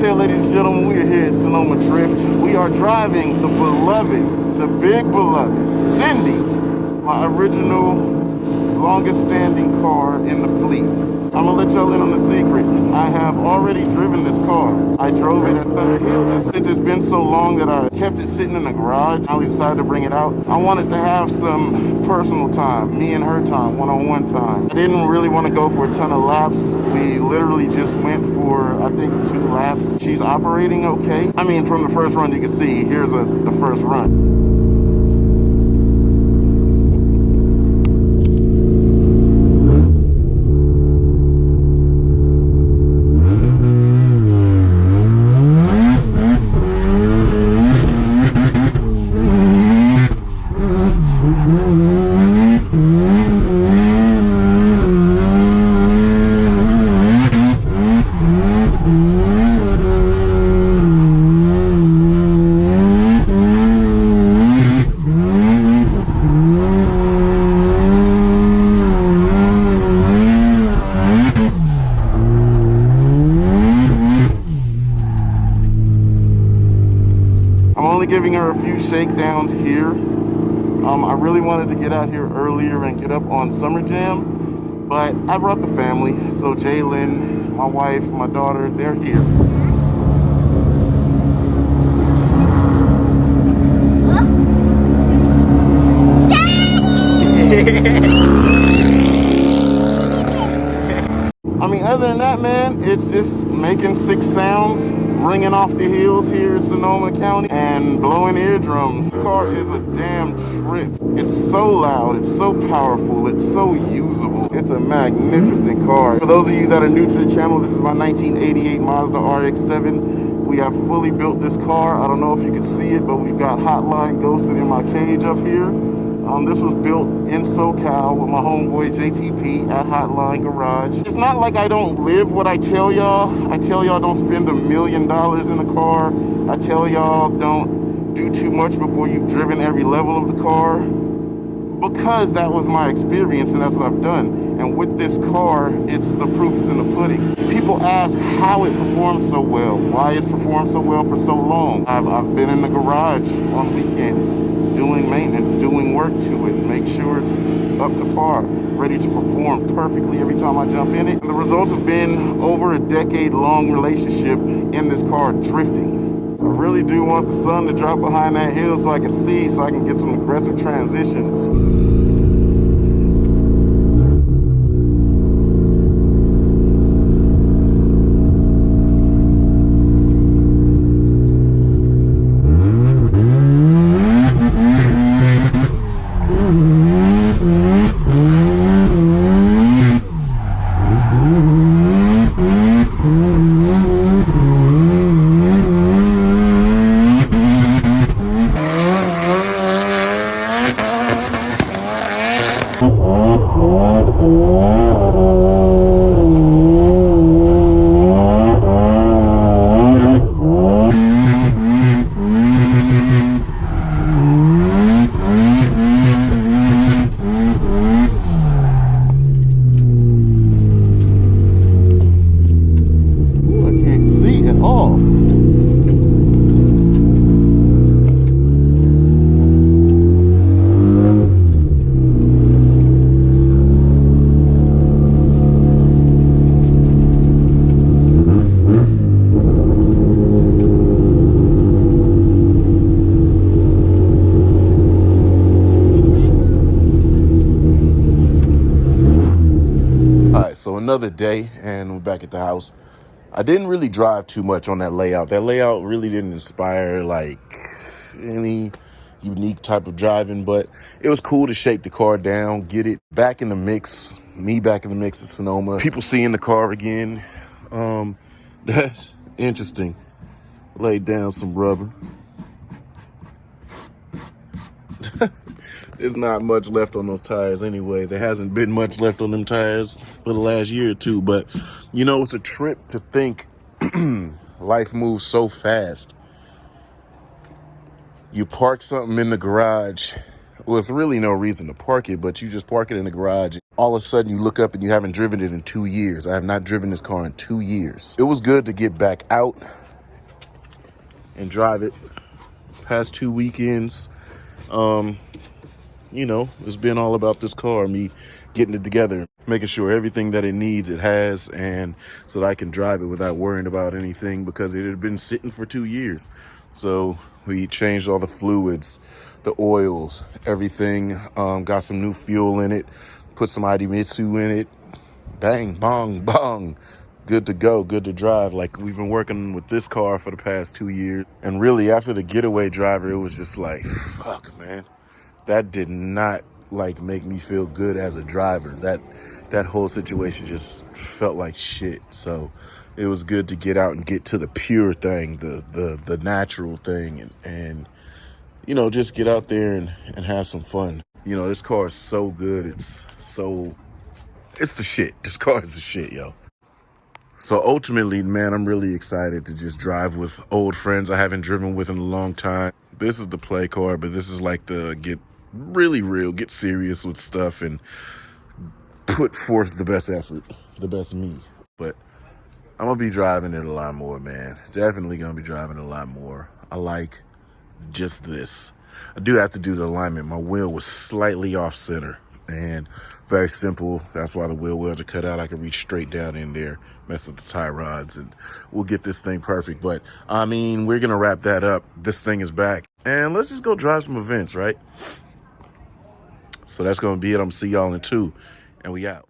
Cocktail, ladies and gentlemen, we are here at Sonoma Drift. We are driving the beloved, the big beloved, Cindy, my original, longest standing car in the fleet. I'm gonna let y'all in on the secret. I have already driven this car. I drove it at Thunder Hill. Since it's been so long that I kept it sitting in the garage, I decided to bring it out. I wanted to have some personal time, me and her time, one-on-one time. I didn't really want to go for a ton of laps. We literally just went for, I think, 2 laps. She's operating okay. I mean, from the first run, you can see, here's the first run. Giving her a few shakedowns here. I really wanted to get out here earlier and get up on Summer Jam, but I brought the family. So Jalen, my wife, my daughter, they're here. I mean, other than that, man, it's just making 6 sounds, ringing off the hills here in Sonoma County and blowing eardrums. This car is a damn trip. It's so loud, it's so powerful, it's so usable. It's a magnificent car. For those of you that are new to the channel, this is my 1988 Mazda RX-7. We have fully built this car. I don't know if you can see it, but we've got Hotline ghosted in my cage up here. This was built in SoCal with my homeboy JTP at Hotline Garage. It's not like I don't live what I tell y'all. I tell y'all don't spend $1 million in a car. I tell y'all don't do too much before you've driven every level of the car. Because that was my experience and that's what I've done. And with this car, it's the proof is in the pudding. People ask how it performs so well. Why it's performed so well for so long. I've been in the garage on weekends, doing maintenance, doing work to it, make sure it's up to par, ready to perform perfectly every time I jump in it. And the results have been over a decade-long relationship in this car drifting. I really do want the sun to drop behind that hill so I can see, so I can get some aggressive transitions. So another day and we're back at the house. I didn't really drive too much on that layout. That layout really didn't inspire like any unique type of driving, but it was cool to shake the car down, get it back in the mix, me back in the mix of Sonoma. People seeing the car again. That's interesting. Laid down some rubber. There's not much left on those tires anyway. There hasn't been much left on them tires for the last year or two. But, you know, it's a trip to think life moves so fast. You park something in the garage. Well, it's really no reason to park it, but you just park it in the garage. All of a sudden, you look up and you haven't driven it in 2 years. I have not driven this car in 2 years. It was good to get back out, and drive it. Past 2 weekends, you know, it's been all about this car, me getting it together, making sure everything that it needs, it has, and so that I can drive it without worrying about anything because it had been sitting for 2 years. So we changed all the fluids, the oils, everything, got some new fuel in it, put some Idemitsu in it, bang, bong, bong. Good to go, good to drive. Like, we've been working with this car for the past 2 years. And really, after the getaway driver, it was just like, fuck, man. That did not, like, make me feel good as a driver. That whole situation just felt like shit. So it was good to get out and get to the pure thing, the natural thing, and you know, just get out there and have some fun. You know, this car is so good. It's the shit. This car is the shit, yo. So ultimately, man, I'm really excited to just drive with old friends I haven't driven with in a long time. This is the play car, but this is like the get really real, get serious with stuff and put forth the best effort, the best me. But I'm going to be driving it a lot more, man. Definitely going to be driving it a lot more. I like just this. I do have to do the alignment. My wheel was slightly off center and very simple. That's why the wheel wells are cut out. I can reach straight down in there, mess with the tie rods, and we'll get this thing perfect. But I mean, we're going to wrap that up. This thing is back and let's just go drive some events, right? So that's going to be it. I'm going to see y'all in 2 and we out.